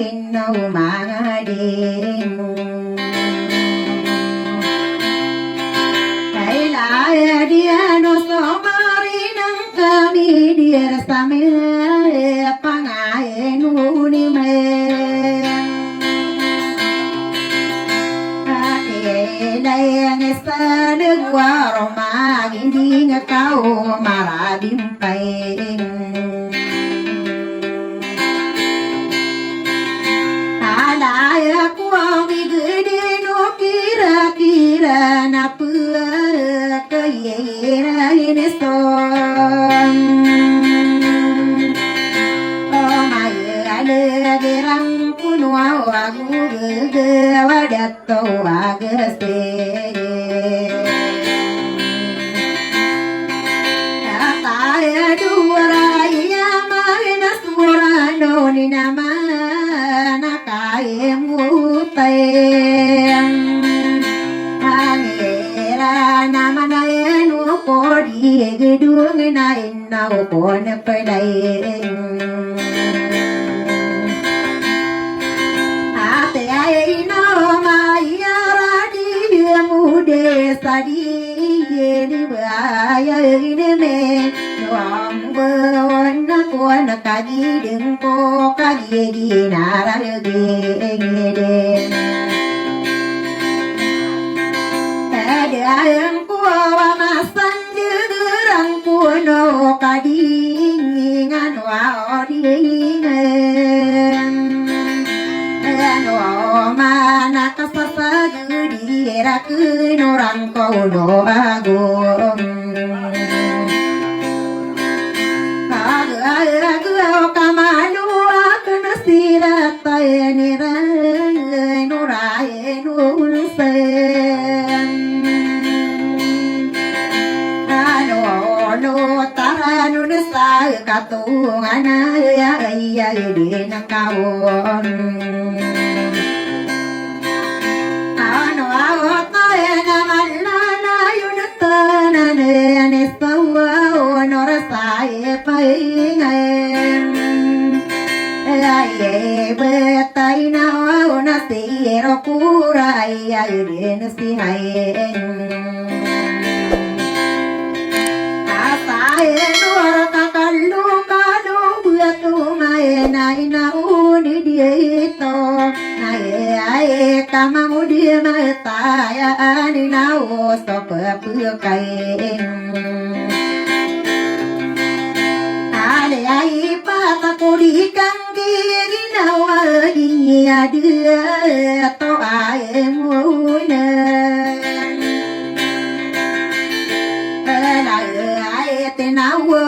inno mangading kaila dia no somari nang kami dia same pangae nuni me Nang sa nagwaro magindi nga kao marabing paing alaya ko ang igede no kira-kira na kayera ineston oh my alagerang puno agu wadato agase ataya duaraya magna surano ni nama nakae mutai angera nama na enu kodi gedung na inna pon pedai Sadi ni baya ni me nuam na ko na kaji ding ko kaji gi nara ge ngede ada yang ko ma sanjurang ko no kaji ngan wa odi no mana kasasa gudi raku norang ko no agom kagu kamalu akna sirata nira norae nulsen ano no taranu sa katungana ya ya di nakawon betai na una tiro kura ya irin si haen asae nur kakallu kalu buatu mai na uni dieto na ai kama mudi mata ya ani na osto pepukai ale ai pata kurikan giri nawa iya dia to ai muina la ai te nawa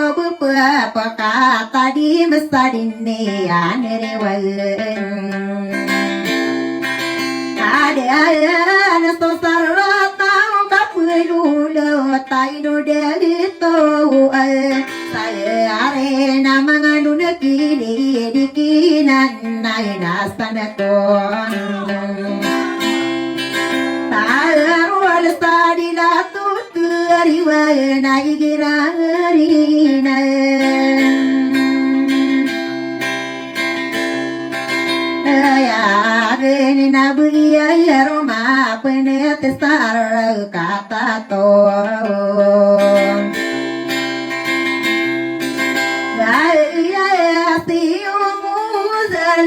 pa kata di mesadine anere wal ada ana to sarata kapulu lo tai do de to saya arena manganu negiri dikinan naina sanakon tarual sadila tuturi wa naigirarina ya geni nabuya roma penet sar kata to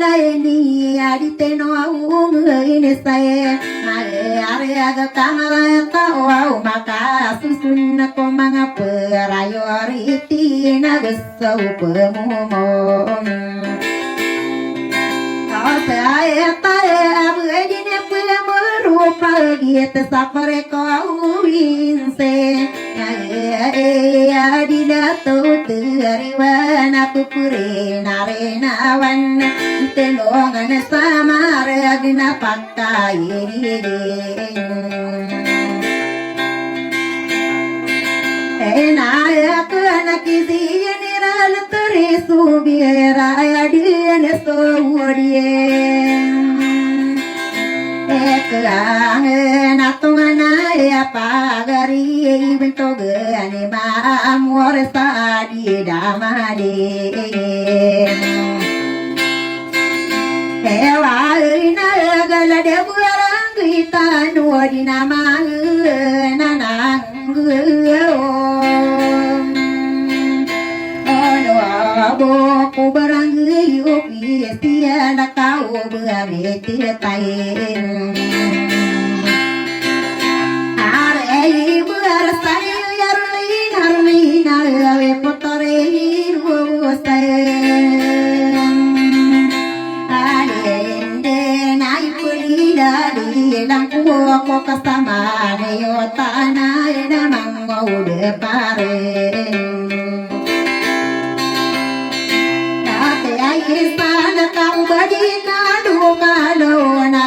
ni adite no aum ini saya are aga kamara ta au maka susun ko manga priority na geso pemumon saya ta abu edine pemuru pagi te sapare ko uinse adila to tariwana pupure narenawan tenongan samare agna pakkai enak anak kisi niral terisu biara adien soudie natungana ya pagari bentogani ma amor sadi damade ada barang kita dua di nama nanang ku barang yuk tiada kau berarti tain are bersai yarlin harlin ale potorein wosai alende nai pulida di langku ko kasama yo tanah namang ude pare sana kau badina duka lona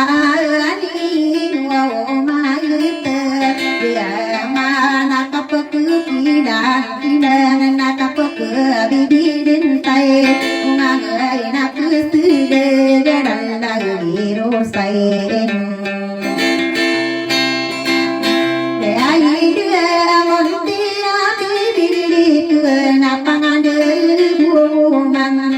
ani wa maite dia mana kapekina kina kapeke bidin tai ngai na kusude gadan lagi rosai ai dia montia bidin na pangade buman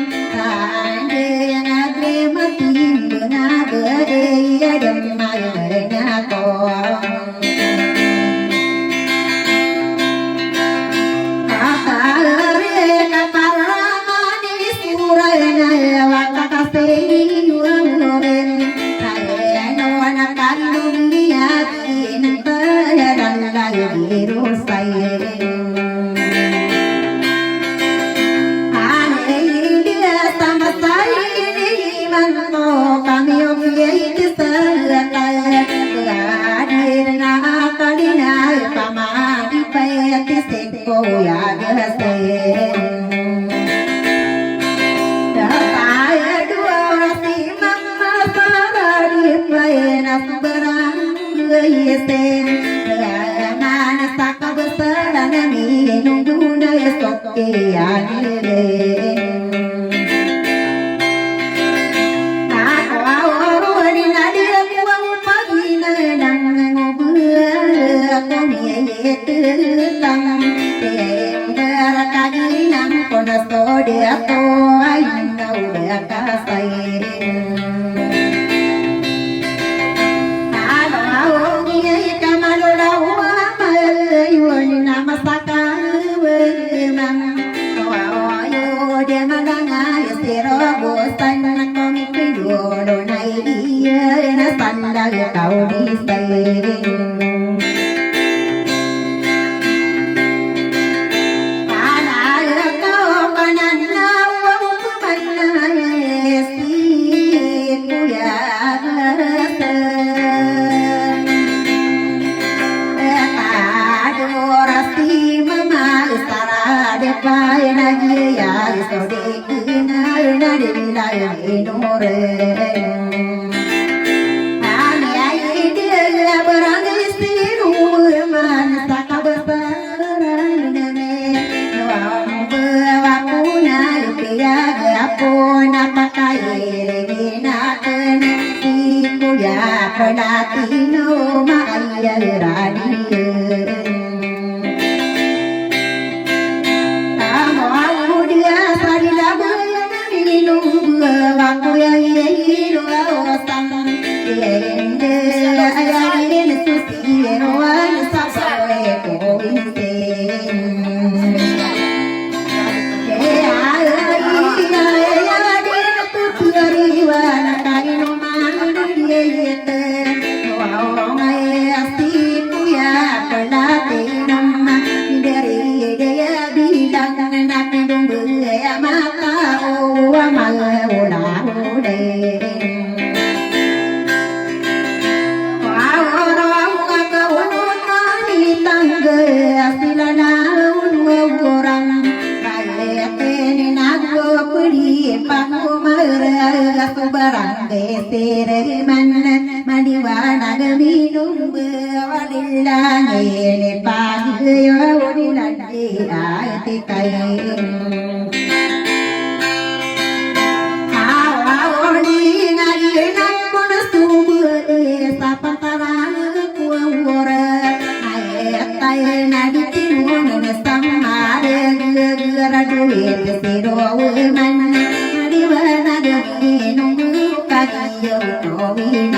Hãy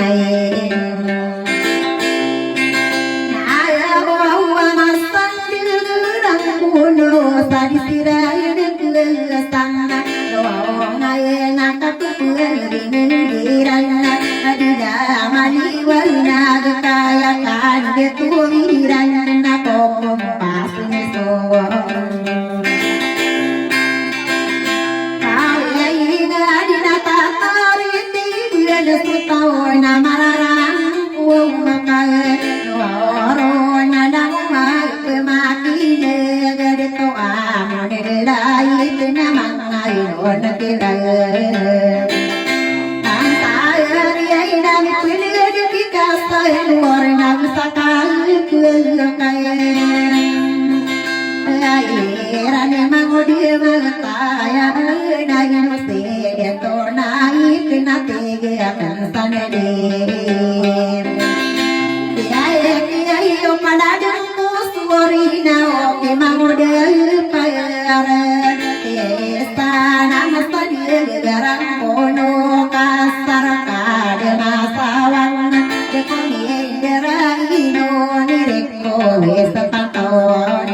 subscribe sutawna mararang umakal warona dhamma pemakine gadito amonelai penamangai onakilai antayari dan pilih dikasai warna sakal kukai rane mangudia mataya nayan se to nai kina tege akan sanade ya yo padadang muswarina oke mangudia payara estana mastadi garang kono kasar kade masawan de koni deraino nireko westaton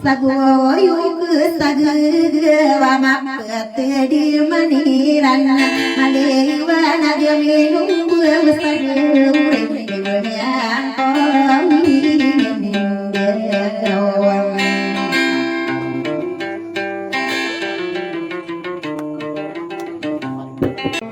sagoyu sagwa mapete di maniran malewa nadia minum sagu yang